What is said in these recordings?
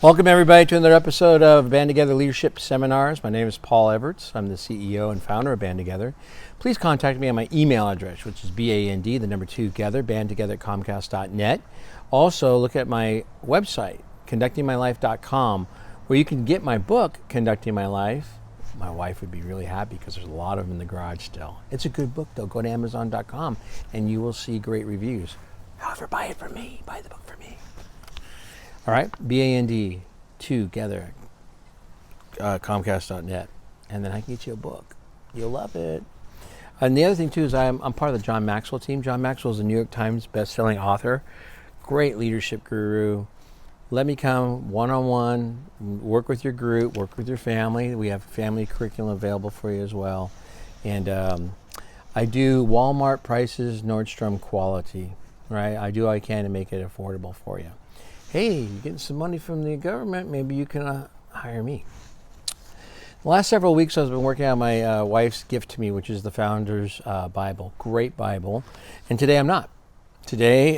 Welcome everybody to another episode of Band Together Leadership Seminars. My name is Paul Everts. I'm the CEO and founder of Band Together. Please contact me on my email address, which is BAND, the number 2 together, bandtogether@comcast.net. Also, look at my website, conductingmylife.com, where you can get my book, Conducting My Life. My wife would be really happy because there's a lot of them in the garage still. It's a good book though. Go to Amazon.com and you will see great reviews. However, buy it from me. Buy the book from me. All right, BAND, together, Comcast.net, and then I can get you a book. You'll love it. And the other thing too is I'm part of the John Maxwell team. John Maxwell is a New York Times best-selling author, great leadership guru. Let me come one-on-one, work with your group, work with your family. We have family curriculum available for you as well. And I do Walmart prices, Nordstrom quality, right? I do all I can to make it affordable for you. Hey, you're getting some money from the government, maybe you can hire me. The last several weeks I've been working on my wife's gift to me, which is the Founder's Bible. Great Bible. And today I'm not. Today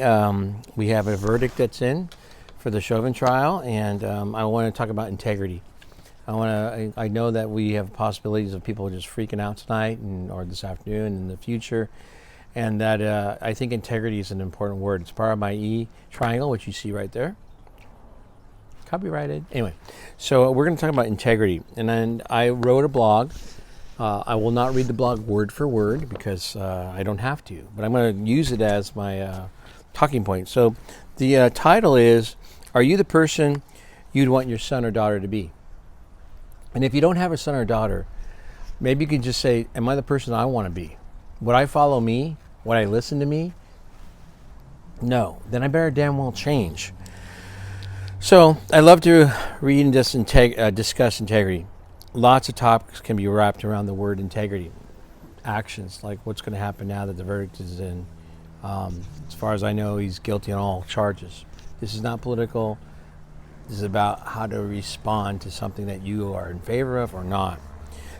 we have a verdict that's in for the Chauvin trial, and I want to talk about integrity. I know that we have possibilities of people just freaking out tonight or this afternoon and in the future. And that I think integrity is an important word. It's part of my E triangle, which you see right there. Copyrighted. Anyway, so we're going to talk about integrity. And then I wrote a blog. I will not read the blog word for word because I don't have to. But I'm going to use it as my talking point. So the title is, are you the person you'd want your son or daughter to be? And if you don't have a son or daughter, maybe you can just say, am I the person I want to be? Would I follow me? Would I listen to me? No. Then I better damn well change. So I love to read and discuss integrity. Lots of topics can be wrapped around the word integrity. Actions, like what's going to happen now that the verdict is in. As far as I know, he's guilty on all charges. This is not political. This is about how to respond to something that you are in favor of or not.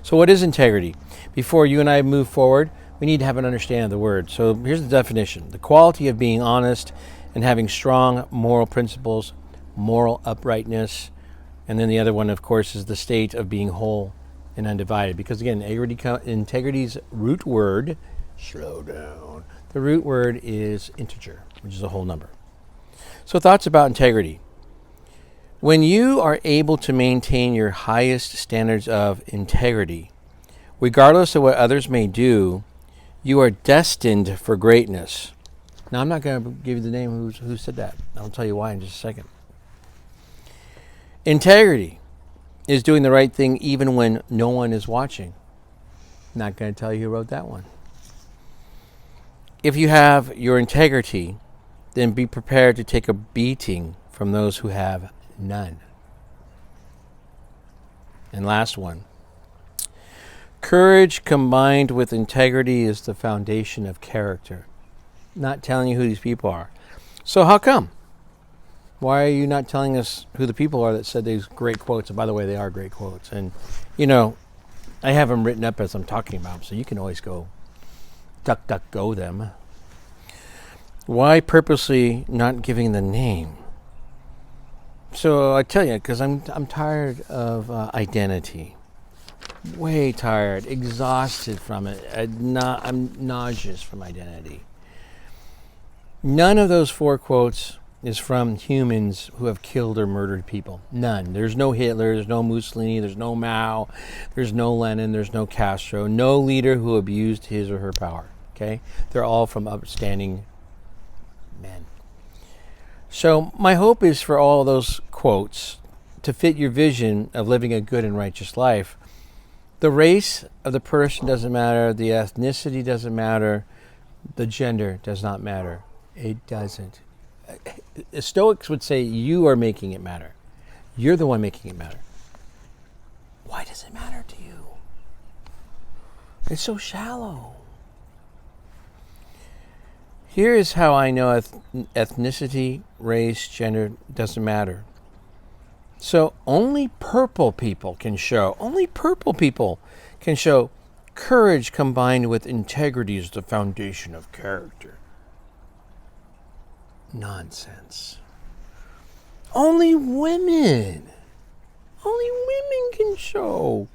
So what is integrity? Before you and I move forward, we need to have an understanding of the word. So here's the definition. The quality of being honest and having strong moral principles, moral uprightness. And then the other one, of course, is the state of being whole and undivided. Because again, integrity's root word, slow down. The root word is integer, which is a whole number. So thoughts about integrity. When you are able to maintain your highest standards of integrity, regardless of what others may do, you are destined for greatness. Now, I'm not going to give you the name who said that. I'll tell you why in just a second. Integrity is doing the right thing even when no one is watching. Not going to tell you who wrote that one. If you have your integrity, then be prepared to take a beating from those who have none. And last one. Courage combined with integrity is the foundation of character. Not telling you who these people are. So how come? Why are you not telling us who the people are that said these great quotes? And by the way, they are great quotes. And, I have them written up as I'm talking about them, so you can always go go them. Why purposely not giving the name? So I tell you, because I'm tired of identity. Way tired, exhausted from it. I'm nauseous from identity. None of those 4 quotes is from humans who have killed or murdered people. None. There's no Hitler, there's no Mussolini, there's no Mao, there's no Lenin, there's no Castro, no leader who abused his or her power. Okay? They're all from upstanding men. So my hope is for all those quotes to fit your vision of living a good and righteous life. The race of the person doesn't matter. The ethnicity doesn't matter. The gender does not matter. It doesn't. Stoics would say you are making it matter. You're the one making it matter. Why does it matter to you? It's so shallow. Here is how I know ethnicity, race, gender doesn't matter. So only purple people can show courage combined with integrity is the foundation of character. Nonsense. Only women. Only women can show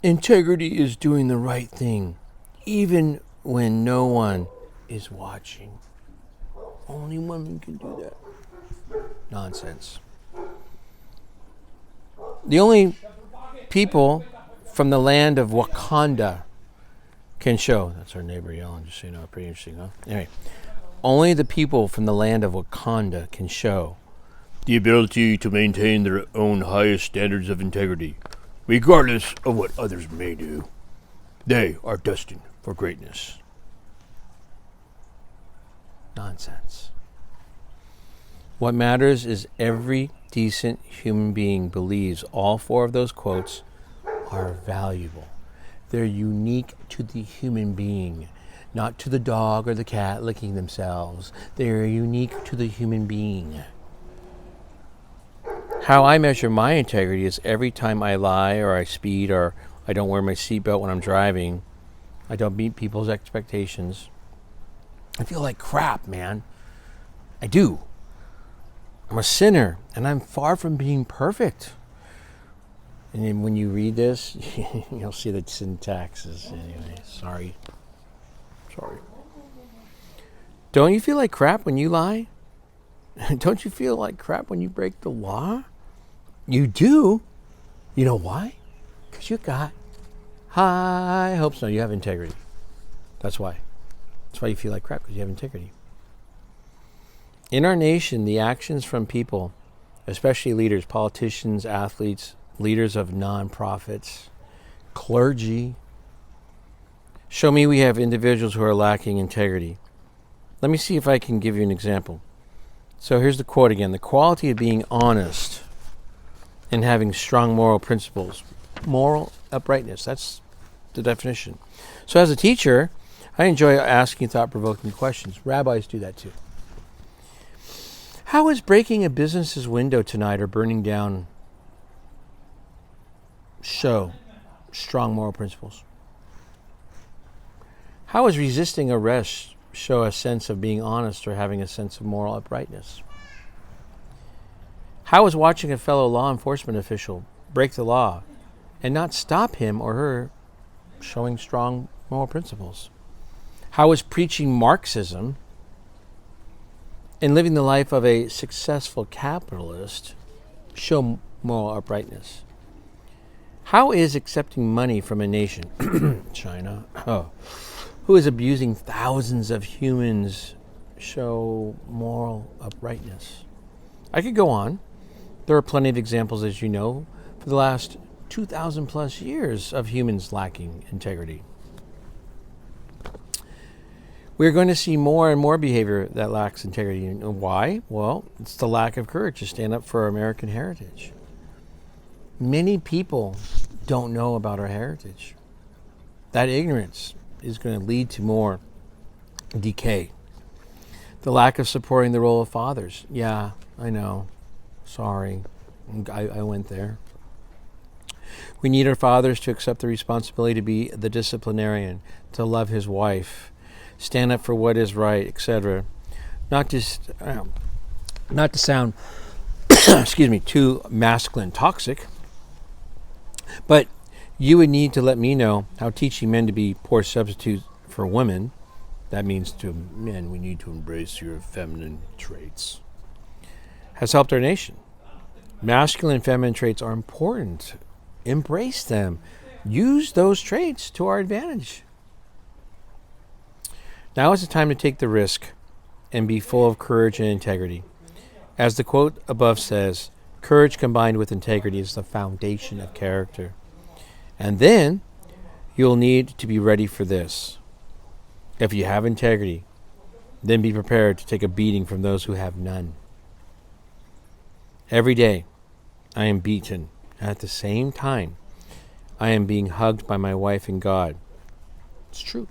integrity is doing the right thing, even when no one is watching. Only women can do that. Nonsense. The only people from the land of Wakanda can show. That's our neighbor yelling, just so you know. Pretty interesting, huh? Anyway, only the people from the land of Wakanda can show the ability to maintain their own highest standards of integrity, regardless of what others may do. They are destined for greatness. Nonsense. What matters is every decent human being believes all four of those quotes are valuable. They're unique to the human being, not to the dog or the cat licking themselves. They're unique to the human being. How I measure my integrity is every time I lie or I speed or I don't wear my seatbelt when I'm driving, I don't meet people's expectations, I feel like crap, man. I do. I'm a sinner, and I'm far from being perfect. And then when you read this, you'll see the syntaxes. Anyway, sorry. Don't you feel like crap when you lie? Don't you feel like crap when you break the law? You do. You know why? Because you got high hopes. No, you have integrity. That's why. That's why you feel like crap, because you have integrity. In our nation, the actions from people, especially leaders, politicians, athletes, leaders of nonprofits, clergy, show me we have individuals who are lacking integrity. Let me see if I can give you an example. So here's the quote again. The quality of being honest and having strong moral principles. Moral uprightness. That's the definition. So as a teacher, I enjoy asking thought-provoking questions. Rabbis do that too. How is breaking a business's window tonight or burning down show strong moral principles? How is resisting arrest show a sense of being honest or having a sense of moral uprightness? How is watching a fellow law enforcement official break the law and not stop him or her showing strong moral principles? How is preaching Marxism and living the life of a successful capitalist show moral uprightness? How is accepting money from a nation, China, who is abusing thousands of humans show moral uprightness? I could go on. There are plenty of examples, as you know, for the last 2,000 plus years of humans lacking integrity. We're going to see more and more behavior that lacks integrity. And why? Well, it's the lack of courage to stand up for our American heritage. Many people don't know about our heritage. That ignorance is going to lead to more decay. The lack of supporting the role of fathers. Yeah, I know. Sorry. I went there. We need our fathers to accept the responsibility to be the disciplinarian, to love his wife, stand up for what is right, etc. Not to sound, excuse me, too masculine, toxic, but you would need to let me know how teaching men to be poor substitutes for women, that means to men, we need to embrace your feminine traits, has helped our nation. Masculine and feminine traits are important. Embrace them. Use those traits to our advantage. Now is the time to take the risk and be full of courage and integrity. As the quote above says, courage combined with integrity is the foundation of character. And then you'll need to be ready for this. If you have integrity, then be prepared to take a beating from those who have none. Every day, I am beaten. At the same time, I am being hugged by my wife and God. It's true.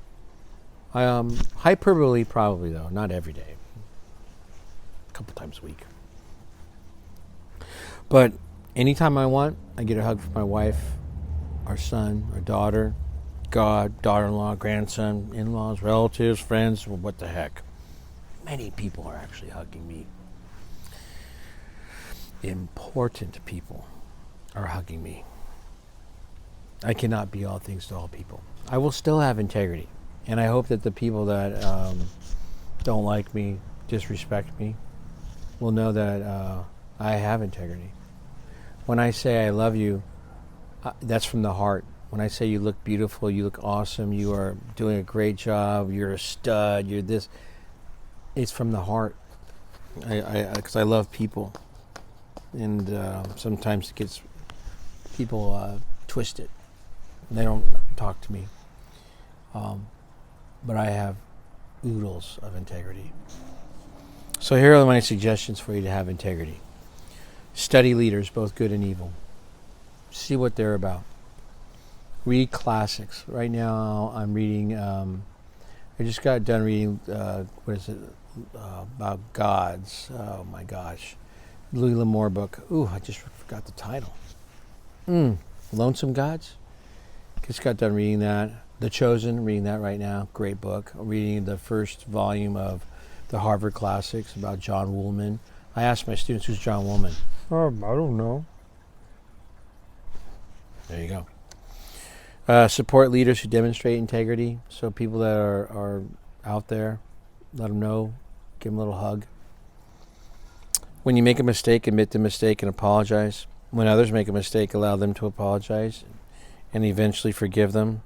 Hyperbole probably, though. Not every day. A couple times a week. But anytime I want, I get a hug from my wife, our son, our daughter, God, daughter-in-law, grandson, in-laws, relatives, friends, well, what the heck. Many people are actually hugging me. important people are hugging me. I cannot be all things to all people. I will still have integrity. And I hope that the people that don't like me, disrespect me, will know that I have integrity. When I say I love you, that's from the heart. When I say you look beautiful, you look awesome, you are doing a great job, you're a stud, you're this, it's from the heart. Because I love people. And sometimes it gets people twisted. They don't talk to me. But I have oodles of integrity. So here are my suggestions for you to have integrity. Study leaders, both good and evil. See what they're about. Read classics. Right now I'm reading, I just got done reading, about gods. Oh my gosh. Louis L'Amour book. Ooh, I just forgot the title. Lonesome Gods? Just got done reading that. The Chosen, reading that right now. Great book. I'm reading the first volume of the Harvard Classics about John Woolman. I asked my students, who's John Woolman? I don't know. There you go. Support leaders who demonstrate integrity. So people that are out there, let them know. Give them a little hug. When you make a mistake, admit the mistake and apologize. When others make a mistake, allow them to apologize and eventually forgive them.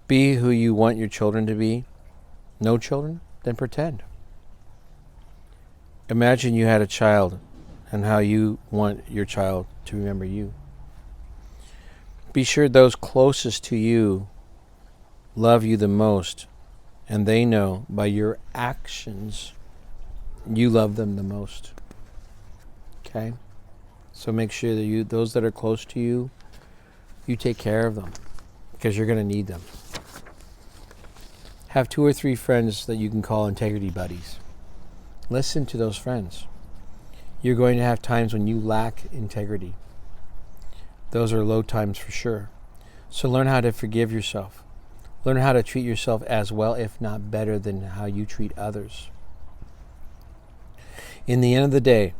Be who you want your children to be. No children? Then pretend. Imagine you had a child and how you want your child to remember you. Be sure those closest to you love you the most, and they know by your actions you love them the most. Okay? So make sure that those that are close to you, you take care of them because you're going to need them. Have 2 or 3 friends that you can call integrity buddies. Listen to those friends. You're going to have times when you lack integrity. Those are low times for sure. So learn how to forgive yourself. Learn how to treat yourself as well, if not better, than how you treat others. In the end of the day,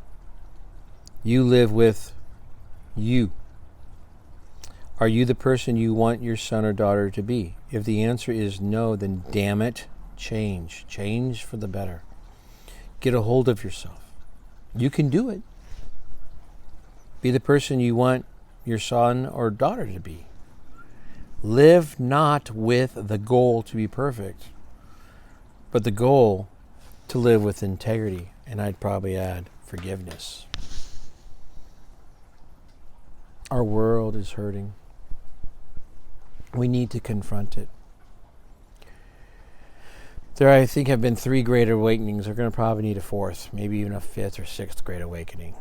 you live with you. Are you the person you want your son or daughter to be? If the answer is no, then damn it, change. Change for the better. Get a hold of yourself. You can do it. Be the person you want your son or daughter to be. Live not with the goal to be perfect, but the goal to live with integrity. And I'd probably add forgiveness. Our world is hurting. We need to confront it. There, I think, have been 3 great awakenings. We're going to probably need a 4th, maybe even a 5th or 6th great awakening.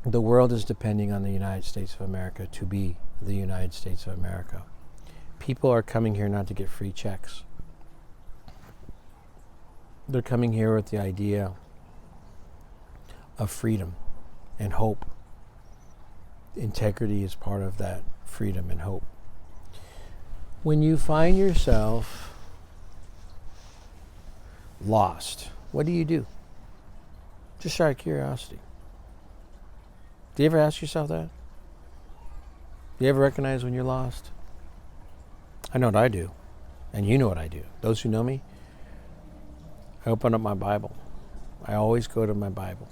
The world is depending on the United States of America to be the United States of America. People are coming here not to get free checks. They're coming here with the idea of freedom and hope. Integrity is part of that freedom and hope. When you find yourself lost, what do? Just out of curiosity. Do you ever ask yourself that? Do you ever recognize when you're lost? I know what I do, and you know what I do. Those who know me, I open up my Bible. I always go to my Bible.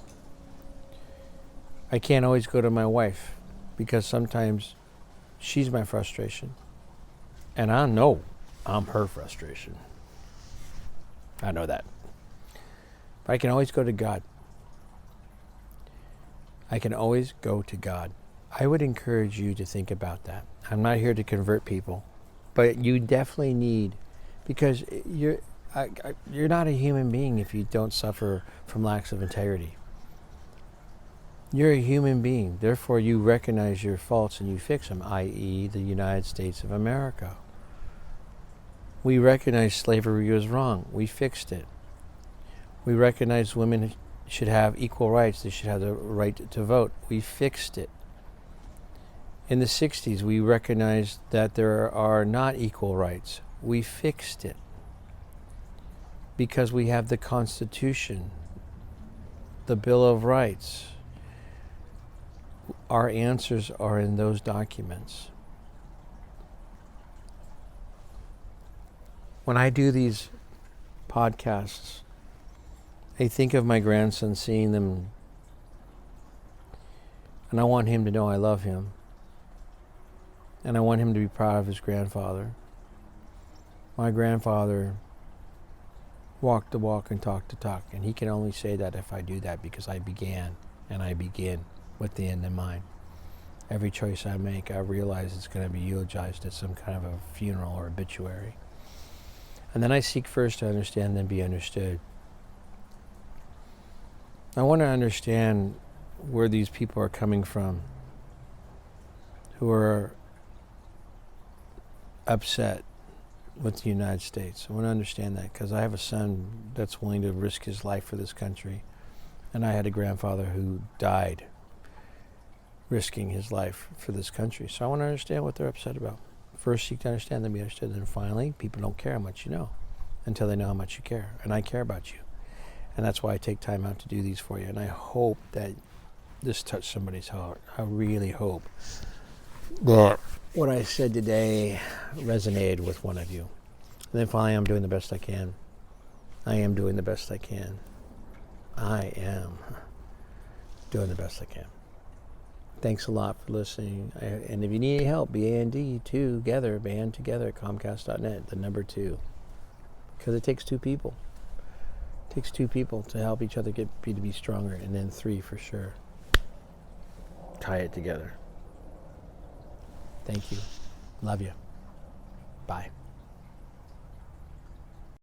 I can't always go to my wife because sometimes she's my frustration. And I know I'm her frustration. I know that. But I can always go to God. I can always go to God. I would encourage you to think about that. I'm not here to convert people, but you definitely need, because you're not a human being if you don't suffer from lacks of integrity. You're a human being. Therefore, you recognize your faults and you fix them, i.e. the United States of America. We recognize slavery was wrong. We fixed it. We recognize women should have equal rights. They should have the right to vote. We fixed it. In the 60s, we recognized that there are not equal rights. We fixed it. Because we have the Constitution. the Bill of Rights. Our answers are in those documents. When I do these podcasts, I think of my grandson, seeing them, and I want him to know I love him. And I want him to be proud of his grandfather. My grandfather walked the walk and talked the talk, and he can only say that if I do that, because I began, and I begin with the end in mind. Every choice I make, I realize it's going to be eulogized at some kind of a funeral or obituary. And then I seek first to understand, then be understood. I want to understand where these people are coming from, who are upset with the United States. I want to understand that, because I have a son that's willing to risk his life for this country, and I had a grandfather who died risking his life for this country. So I want to understand what they're upset about. First, seek to understand, then be understood. And finally, people don't care how much you know until they know how much you care. And I care about you. And that's why I take time out to do these for you. And I hope that this touched somebody's heart. I really hope that what I said today resonated with one of you. And then finally, I'm doing the best I can. I am doing the best I can. I am doing the best I can. Thanks a lot for listening. And if you need any help, band together, Comcast.net, the number 2. Because it takes 2 people. It takes 2 people to help each other to be stronger. And then 3 for sure. Tie it together. Thank you. Love you. Bye.